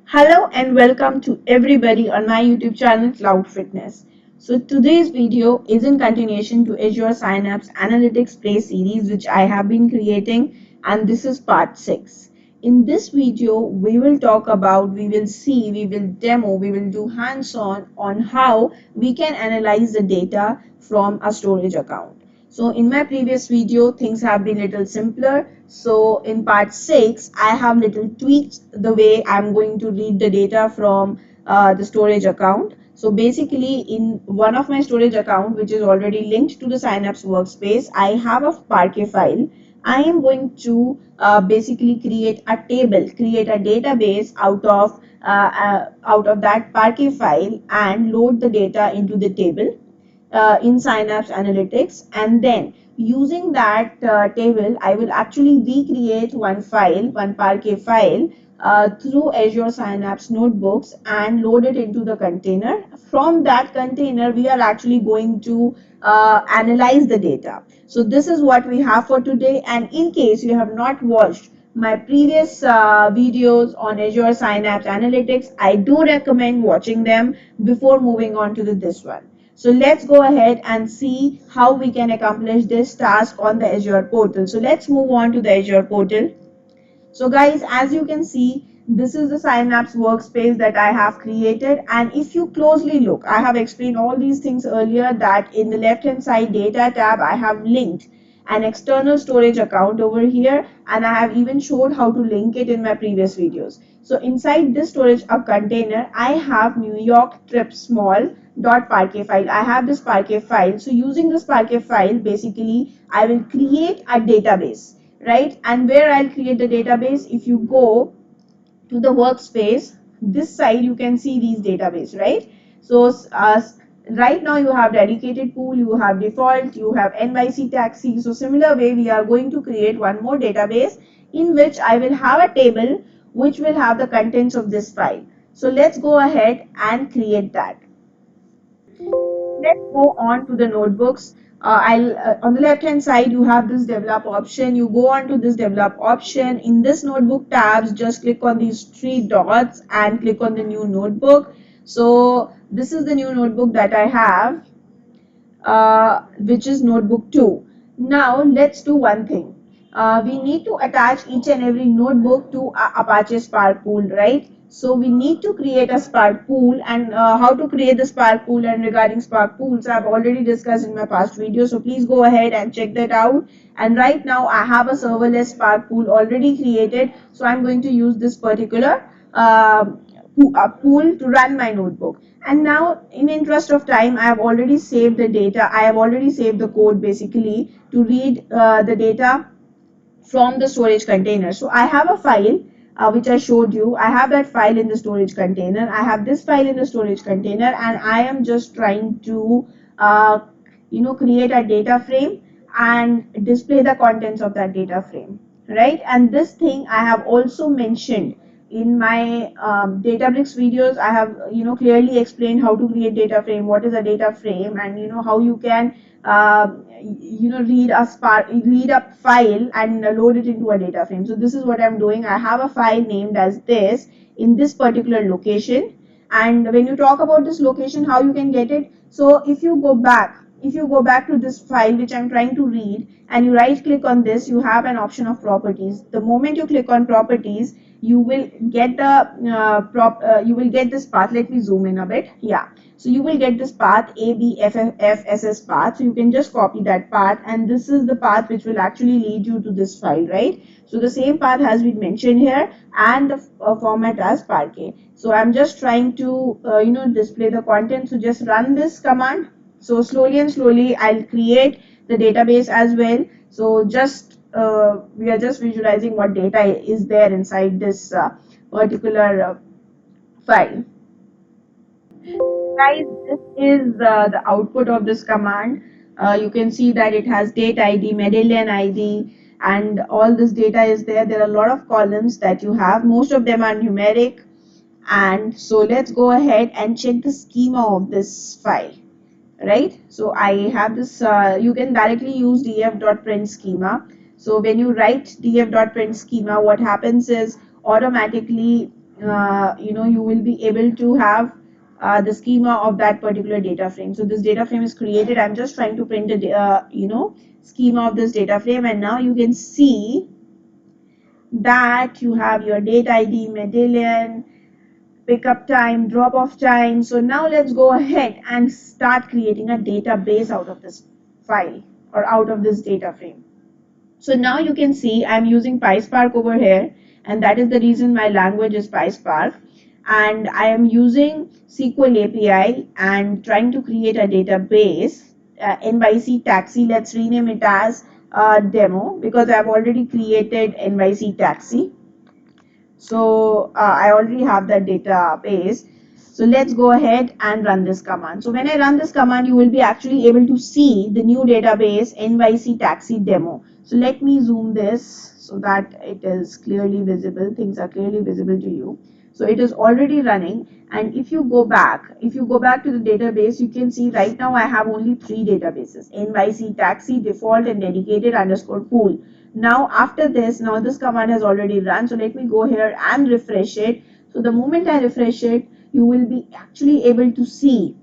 Hello and welcome to everybody on my YouTube channel Cloud Fitness. So today's video is in continuation to Azure Synapse Analytics Play series which I have been creating, and this is part 6. In this video we will talk about, we will see, we will demo, we will do hands-on on how we can analyze the data from a storage account. So in my previous video, things have been little simpler. So in part 6, I have little tweaked the way I'm going to read the data from the storage account. So basically in one of my storage account, which is already linked to the Synapse workspace, I have a Parquet file. I am going to basically create a table, create a database out of that Parquet file and load the data into the table in Synapse Analytics, and then using that table I will actually recreate one file, one Parquet file through Azure Synapse Notebooks and load it into the container. From that container we are actually going to analyze the data. So this is what we have for today, and in case you have not watched my previous videos on Azure Synapse Analytics, I do recommend watching them before moving on to this one. So let's go ahead and see how we can accomplish this task on the Azure portal. So let's move on to the Azure portal. So guys, as you can see, this is the Synapse workspace that I have created, and if you closely look, I have explained all these things earlier that in the left hand side data tab I have linked an external storage account over here, and I have even showed how to link it in my previous videos. So inside this storage container I have New York trip small dot Parquet file. I have this Parquet file. So using this Parquet file, basically I will create a database, right? And where I'll create the database, if you go to the workspace, this side you can see these database, right? So right now you have dedicated pool, you have default, you have NYC taxi. So similar way we are going to create one more database in which I will have a table which will have the contents of this file. So let's go ahead and create that. Let's go on to the notebooks. I'll On the left hand side you have this develop option. You go on to this develop option. In this notebook tabs, just click on these three dots and click on the new notebook. So this is the new notebook that I have, which is notebook 2. Now let's do one thing. We need to attach each and every notebook to Apache Spark pool, right? So we need to create a Spark pool, and how to create the Spark pool and regarding Spark pools I've already discussed in my past video, so please go ahead and check that out. And right now I have a serverless Spark pool already created, so I'm going to use this particular pool to run my notebook. And now in interest of time, I have already saved the data, I have already saved the code basically to read the data from the storage container. So I have a file which I showed you. I have that file in the storage container, I have this file in the storage container, and I am just trying to uh, create a data frame and display the contents of that data frame, right? And this thing I have also mentioned in my Databricks videos. I have clearly explained how to create data frame, what is a data frame, and how you can read a file and load it into a data frame. So this is what I'm doing. I have a file named as this in this particular location, and when you talk about this location, how you can get it, so if you go back to this file which I'm trying to read and you right click on this, you have an option of properties. The moment you click on properties, you will get you will get this path. Let me zoom in a bit. Yeah, so you will get this path ABFFSS path. So you can just copy that path, and this is the path which will actually lead you to this file, right? So the same path has been mentioned here, and the format as Parquet. So I'm just trying to display the content. So just run this command. So slowly and slowly I'll create the database as well. So just we are just visualizing what data is there inside this particular file. Guys, this is the output of this command. You can see that it has date ID, Medallion ID, and all this data is there. There are a lot of columns that you have. Most of them are numeric. And so let's go ahead and check the schema of this file, right? So I have this, you can directly use df.print schema. So when you write df.print schema, what happens is automatically you will be able to have the schema of that particular data frame. So this data frame is created. I'm just trying to print a schema of this data frame, and now you can see that you have your date ID, Mendelian, pickup time, drop off time. So now let's go ahead and start creating a database out of this file or out of this data frame. So now you can see I'm using PySpark over here, and that is the reason my language is PySpark. And I am using SQL API and trying to create a database, NYC Taxi. Let's rename it as demo because I've already created NYC Taxi. So I already have that database. So let's go ahead and run this command. So when I run this command, you will be actually able to see the new database NYC Taxi demo. So let me zoom this so that it is clearly visible. Things are clearly visible to you. So it is already running. And if you go back to the database, you can see right now I have only 3 databases: NYC Taxi, default, and dedicated underscore pool. Now after this, now this command has already run. So let me go here and refresh it. So the moment I refresh it, you will be actually able to see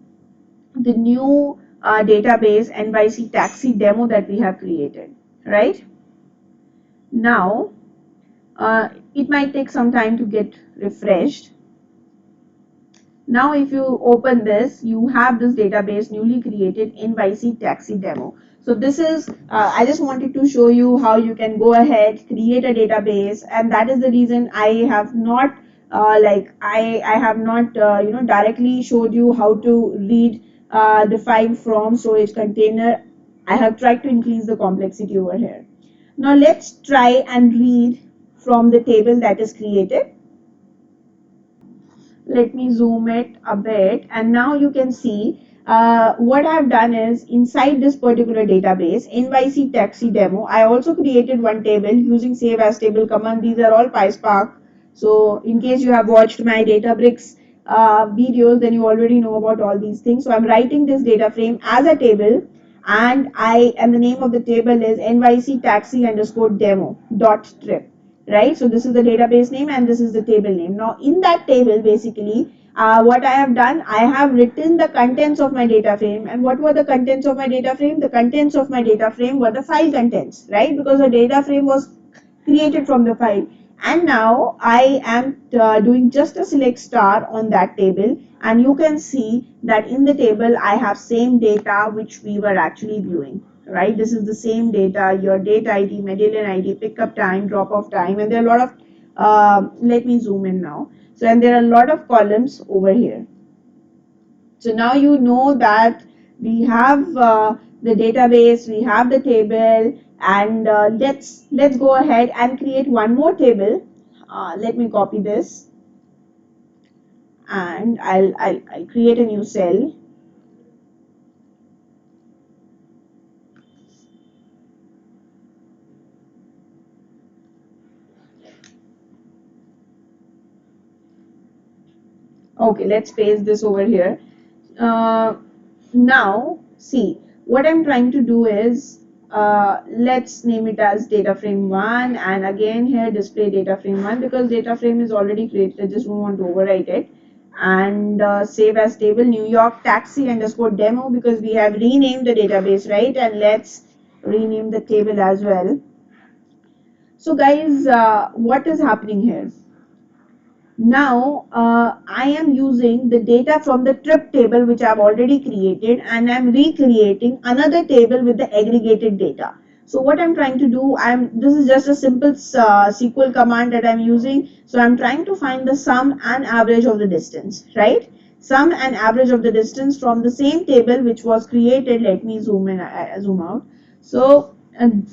the new database NYC Taxi demo that we have created, right? Now it might take some time to get refreshed. Now if you open this, you have this database newly created NYC Taxi demo. So this is, I just wanted to show you how you can go ahead, create a database, and that is the reason I have not I have not directly showed you how to read the file from storage container. I have tried to increase the complexity over here. Now let's try and read from the table that is created. Let me zoom it a bit, and now you can see what I've done is inside this particular database NYC Taxi demo, I also created one table using save as table command. These are all PySpark. So in case you have watched my Databricks videos, then you already know about all these things. So I'm writing this data frame as a table, and the name of the table is NYC Taxi underscore demo dot trip, right? So this is the database name and this is the table name. Now in that table, basically what I have done, I have written the contents of my data frame. And what were the contents of my data frame? The contents of my data frame were the file contents, right? Because the data frame was created from the file. And now I am doing just a select star on that table, and you can see that in the table I have same data which we were actually viewing, right? This is the same data, your date ID, Mendelian ID, pickup time, drop off time, and there are a lot of let me zoom in now. So and there are a lot of columns over here. So now you know that we have the database, we have the table, and let's go ahead and create one more table. Let me copy this, and I'll create a new cell. Okay, let's paste this over here. Now see what I'm trying to do is let's name it as data frame 1, and again here display data frame 1 because data frame is already created. I just don't want to overwrite it. And save as table New York Taxi underscore demo because we have renamed the database, right? And let's rename the table as well. So guys, what is happening here? Now I am using the data from the trip table which I have already created, and I am recreating another table with the aggregated data. So what I'm trying to do, this is just a simple SQL command that I'm using. So I'm trying to find the sum and average of the distance, right? Sum and average of the distance from the same table which was created. Let me zoom in, zoom out. So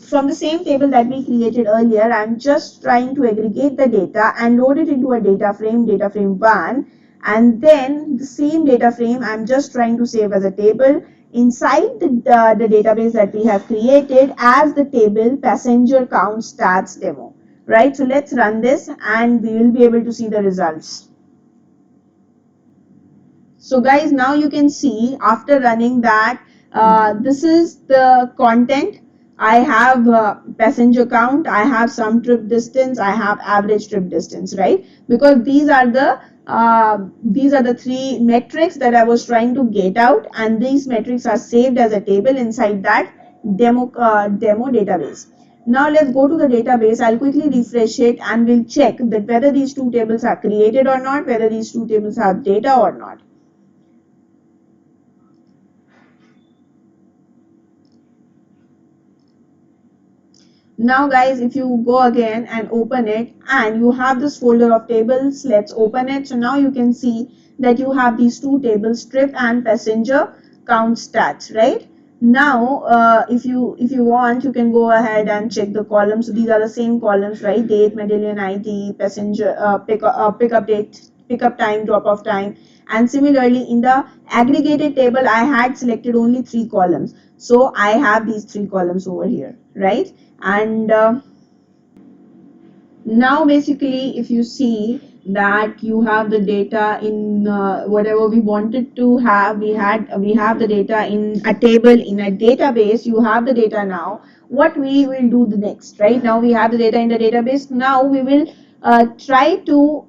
from the same table that we created earlier, I'm just trying to aggregate the data and load it into a data frame 1, and then the same data frame I'm just trying to save as a table inside the database that we have created as the table passenger count stats demo, right? So let's run this and we will be able to see the results. So guys, now you can see after running that this is the content I have passenger count, I have sum trip distance, I have average trip distance, right? Because these are the three metrics that I was trying to get out, and these metrics are saved as a table inside that demo database. Now let's go to the database. I'll quickly refresh it and we'll check that whether these two tables are created or not, whether these two tables have data or not. Now guys, if you go again and open it, and you have this folder of tables, let's open it. So now you can see that you have these two tables, trip and passenger count stats, right? Now if you want, you can go ahead and check the columns. So these are the same columns, right? Date, medallion ID, passenger pickup date, pickup time, drop off time. And similarly in the aggregated table, I had selected only 3 columns, so I have these 3 columns over here, right? And now basically if you see that you have the data in whatever we wanted to have, we have the data in a table, in a database. You have the data. Now what we will do the next, right? Now we have the data in the database. Now we will try to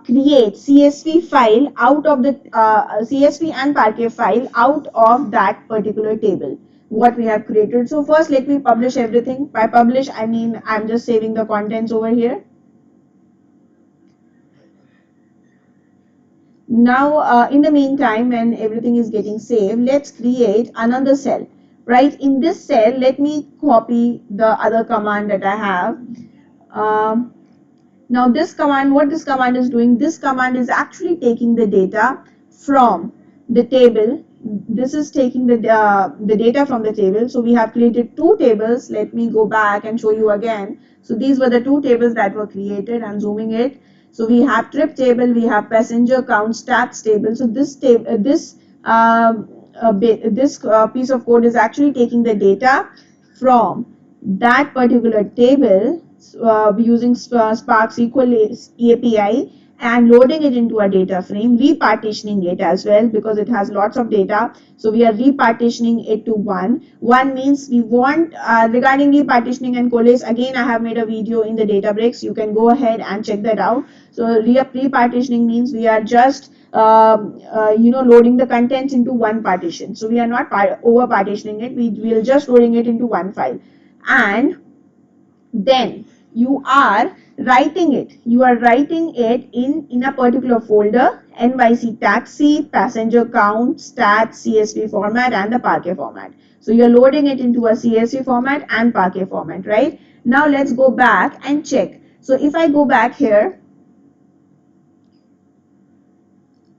create CSV file out of the CSV and Parquet file out of that particular table what we have created. So first let me publish everything. By publish I mean I'm just saving the contents over here. Now in the meantime, when everything is getting saved, let's create another cell. Right, in this cell let me copy the other command that I have. um, Now this command, what this command is doing, this command is actually taking the data from the table. This is taking the data from the table. So we have created 2 tables. Let me go back and show you again. So these were the 2 tables that were created. I'm zooming it. So we have trip table, we have passenger count stats table. So this table, this piece of code is actually taking the data from that particular table using Spark SQL API and loading it into a data frame, repartitioning it as well because it has lots of data. So we are repartitioning it to 1. 1 means we want regarding repartitioning and collace, again I have made a video in the Databricks. You can go ahead and check that out. So repartitioning means we are just loading the contents into one partition. So we are not over partitioning it. We will just loading it into one file. And then you are writing it in a particular folder: NYC taxi, passenger count, stats, CSV format, and the Parquet format. So you're loading it into a CSV format and Parquet format, right? Now let's go back and check. So if I go back here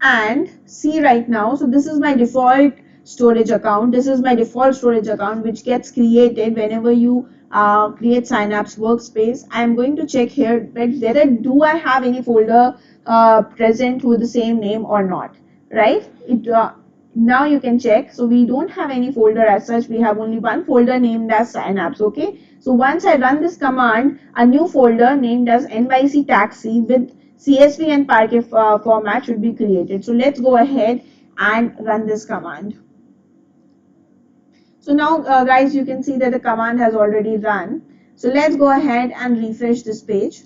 and see right now, so this is my default storage account. This is my default storage account which gets created whenever you create Synapse Workspace. I am going to check here whether do I have any folder present with the same name or not, right? Now you can check. So we don't have any folder as such. We have only one folder named as Synapse. Okay, so once I run this command, a new folder named as NYC taxi with CSV and Parquet format should be created. So let's go ahead and run this command. So now guys, you can see that the command has already run. So let's go ahead and refresh this page.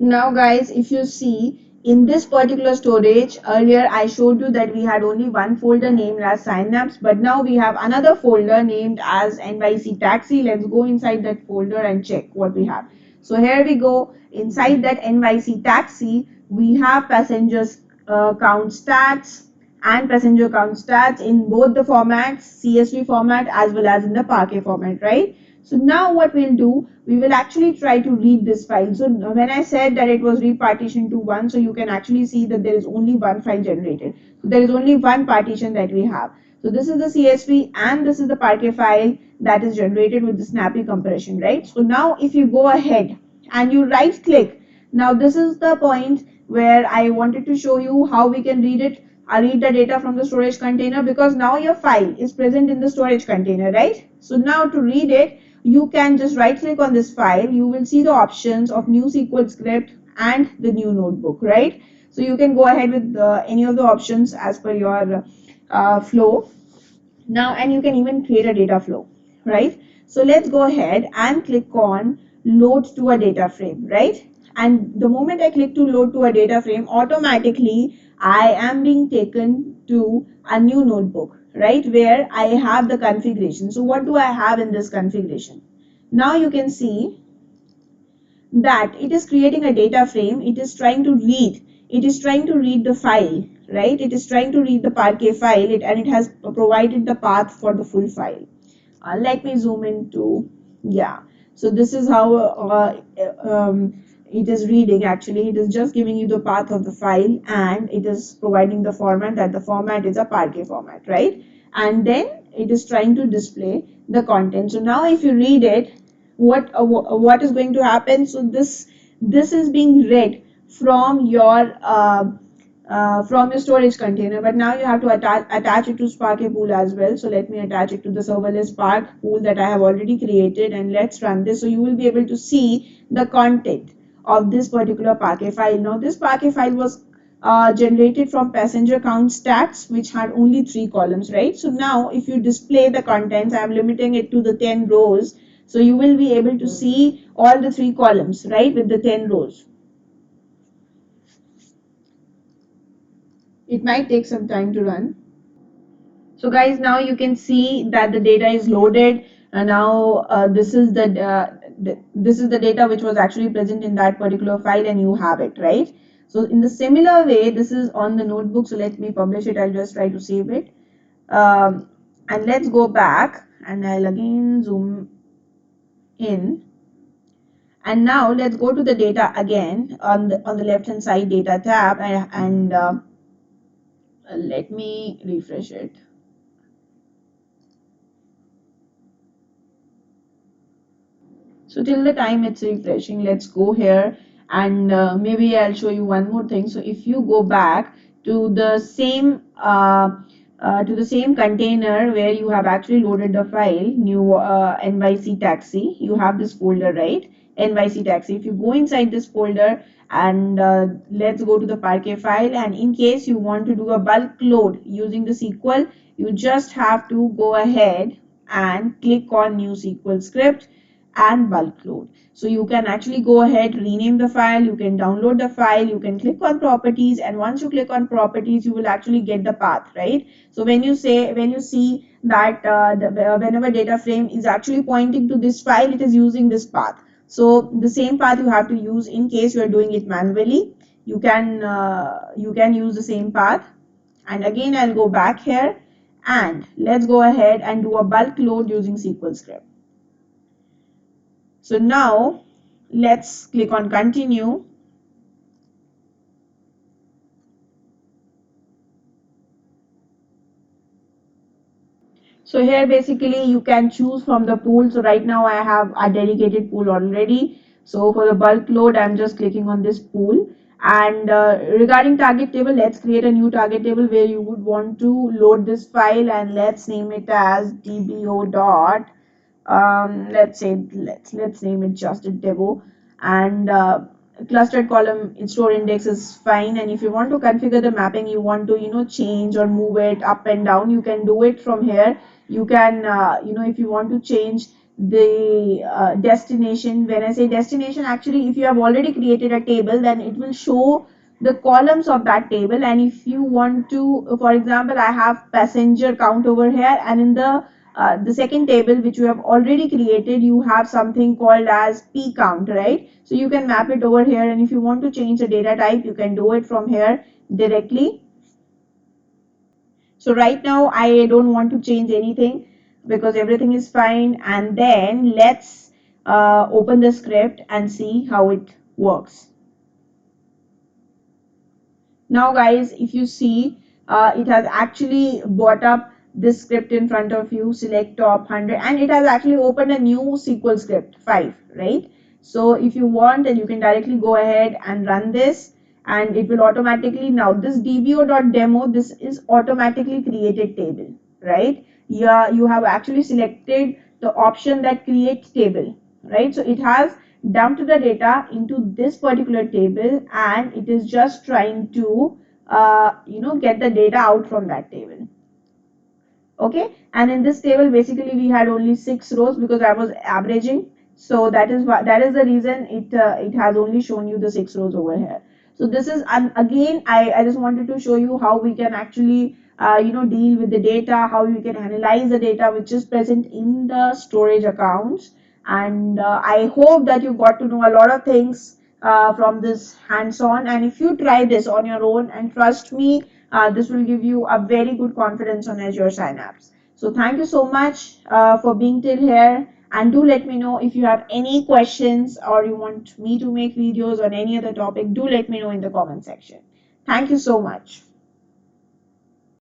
Now guys, if you see in this particular storage, earlier I showed you that we had only one folder named as Synapse, but now we have another folder named as NYC taxi. Let's go inside that folder and check what we have. So here we go. Inside that NYC taxi, we have passengers count stats and passenger count stats in both the formats, CSV format as well as in the Parquet format, right? So now what we'll do, we will actually try to read this file. So when I said that it was repartitioned to 1, so you can actually see that there is only one file generated. So there is only one partition that we have. So this is the CSV and this is the Parquet file that is generated with the snappy compression, right? So now if you go ahead and you right click, now this is the point where I wanted to show you how we can read it. I read the data from the storage container because now your file is present in the storage container, right? So now to read it, you can just right click on this file. You will see the options of new SQL script and the new notebook, right? So you can go ahead with any of the options as per your flow now, and you can even create a data flow, right? So let's go ahead and click on load to a data frame, right? And the moment I click to load to a data frame, automatically I am being taken to a new notebook, right, where I have the configuration. So what do I have in this configuration? Now you can see that it is creating a data frame. It is trying to read the file, right? It is trying to read the Parquet file, and it has provided the path for the full file. Let me zoom into, yeah, so this is how it is reading. Actually, it is just giving you the path of the file, and it is providing the format, that the format is a Parquet format, right? And then it is trying to display the content. So now if you read it, what is going to happen? So this is being read from your storage container, but now you have to attach it to Spark pool as well. So let me attach it to the serverless Spark pool that I have already created, and let's run this. So you will be able to see the content of this particular Parquet file. Now this Parquet file was generated from passenger count stats, which had only 3 columns, right? So now if you display the contents, I am limiting it to the 10 rows. So you will be able to see all the 3 columns, right, with the 10 rows. It might take some time to run. So guys, now you can see that the data is loaded, and now this is the data which was actually present in that particular file, and you have it, right? So in the similar way, this is on the notebook. So let me publish it. I'll just try to save it, and let's go back, and I'll again zoom in. And now let's go to the data again on the left hand side data tab, and let me refresh it. So till the time it's refreshing, let's go here, and maybe I'll show you one more thing. So if you go back to the same container where you have actually loaded the file, new NYC taxi, you have this folder, right? NYC taxi. If you go inside this folder, and let's go to the Parquet file, and in case you want to do a bulk load using the SQL, you just have to go ahead and click on new SQL script and bulk load. So you can actually go ahead, rename the file, you can download the file, you can click on properties, and once you click on properties, you will actually get the path, right? So when you see that whenever data frame is actually pointing to this file, it is using this path. So the same path you have to use in case you are doing it manually. You can use the same path. And again, I'll go back here, and let's go ahead and do a bulk load using SQL script. So now let's click on continue. So here basically you can choose from the pool. So right now I have a dedicated pool already. So for the bulk load, I'm just clicking on this pool. And regarding target table, let's create a new target table where you would want to load this file, and let's name it as dbo dot let's name it just a demo, and clustered column in store index is fine. And if you want to configure the mapping, you want to change or move it up and down, you can do it from here. You can if you want to change the destination. When I say destination, actually if you have already created a table, then it will show the columns of that table. And if you want to, for example, I have passenger count over here, and in the second table which you have already created, you have something called as p count, right? So you can map it over here, and if you want to change the data type, you can do it from here directly. So right now I don't want to change anything because everything is fine. And then let's open the script and see how it works. Now guys, if you see, it has actually brought up this script in front of you, select top 100, and it has actually opened a new SQL script 5, right? So if you want, then you can directly go ahead and run this, and it will automatically, now this dbo.demo, this is automatically created table, right? Yeah, you have actually selected the option that create table, right? So it has dumped the data into this particular table, and it is just trying to get the data out from that table. Okay, and in this table basically we had only 6 rows because I was averaging, so that is why, that is the reason it has only shown you the 6 rows over here. So this is, and again I just wanted to show you how we can actually deal with the data, how we can analyze the data which is present in the storage accounts. And I hope that you got to know a lot of things from this hands-on, and if you try this on your own, and trust me, this will give you a very good confidence on Azure Synapse. So thank you so much for being till here, and do let me know if you have any questions or you want me to make videos on any other topic. Do let me know in the comment section. Thank you so much.